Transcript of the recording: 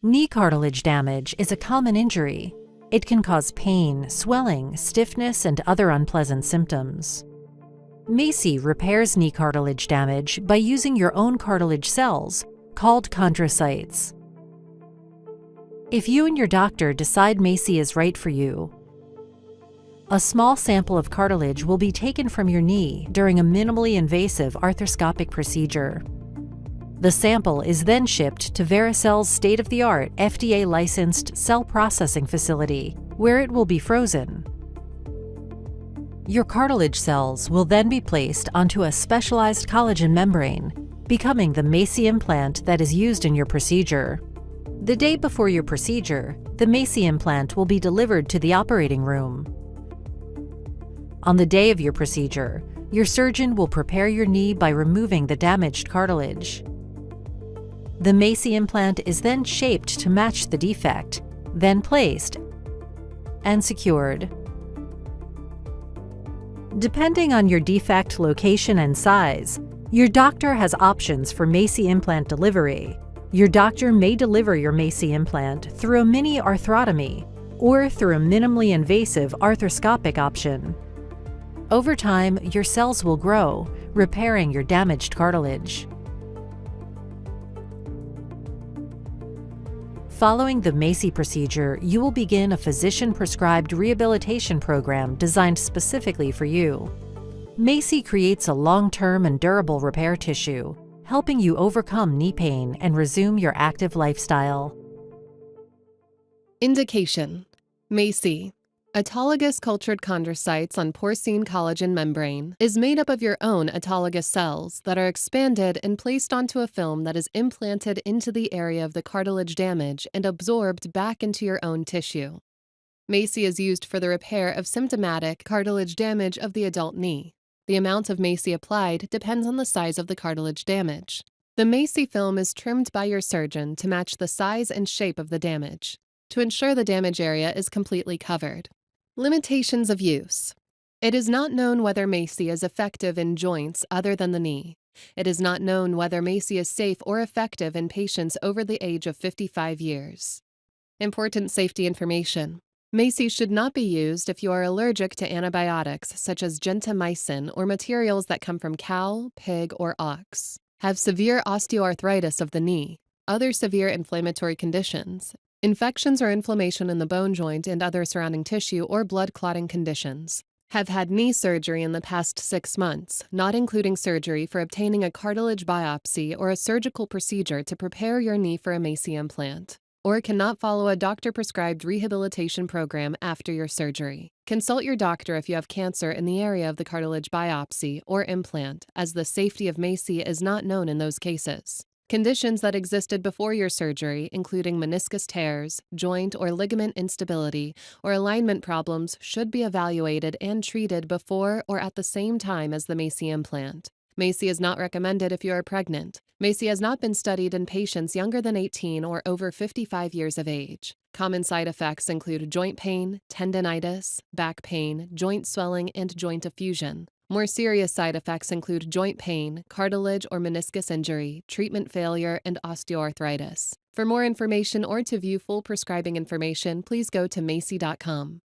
Knee cartilage damage is a common injury. It can cause pain, swelling, stiffness, and other unpleasant symptoms. MACI repairs knee cartilage damage by using your own cartilage cells, called chondrocytes. If you and your doctor decide MACI is right for you, a small sample of cartilage will be taken from your knee during a minimally invasive arthroscopic procedure. The sample is then shipped to Vericel's state-of-the-art FDA-licensed cell processing facility, where it will be frozen. Your cartilage cells will then be placed onto a specialized collagen membrane, becoming the MACI implant that is used in your procedure. The day before your procedure, the MACI implant will be delivered to the operating room. On the day of your procedure, your surgeon will prepare your knee by removing the damaged cartilage. The MACI implant is then shaped to match the defect, then placed and secured. Depending on your defect location and size, your doctor has options for MACI implant delivery. Your doctor may deliver your MACI implant through a mini arthrotomy or through a minimally invasive arthroscopic option. Over time, your cells will grow, repairing your damaged cartilage. Following the MACI procedure, you will begin a physician-prescribed rehabilitation program designed specifically for you. MACI creates a long-term and durable repair tissue, helping you overcome knee pain and resume your active lifestyle. Indication: MACI, autologous cultured chondrocytes on porcine collagen membrane, is made up of your own autologous cells that are expanded and placed onto a film that is implanted into the area of the cartilage damage and absorbed back into your own tissue. MACI is used for the repair of symptomatic cartilage damage of the adult knee. The amount of MACI applied depends on the size of the cartilage damage. The MACI film is trimmed by your surgeon to match the size and shape of the damage, to ensure the damage area is completely covered. Limitations of use. It is not known whether MACI is effective in joints other than the knee. It is not known whether MACI is safe or effective in patients over the age of 55 years. Important safety information. MACI should not be used if you are allergic to antibiotics such as gentamicin or materials that come from cow, pig, or ox, have severe osteoarthritis of the knee, other severe inflammatory conditions, infections or inflammation in the bone joint and other surrounding tissue, or blood clotting conditions, have had knee surgery in the past 6 months, not including surgery for obtaining a cartilage biopsy or a surgical procedure to prepare your knee for a MACI implant, or cannot follow a doctor-prescribed rehabilitation program after your surgery. Consult your doctor if you have cancer in the area of the cartilage biopsy or implant, as the safety of MACI is not known in those cases. Conditions that existed before your surgery, including meniscus tears, joint or ligament instability, or alignment problems, should be evaluated and treated before or at the same time as the MACI implant. MACI is not recommended if you are pregnant. MACI has not been studied in patients younger than 18 or over 55 years of age. Common side effects include joint pain, tendinitis, back pain, joint swelling, and joint effusion. More serious side effects include joint pain, cartilage or meniscus injury, treatment failure, and osteoarthritis. For more information or to view full prescribing information, please go to maci.com.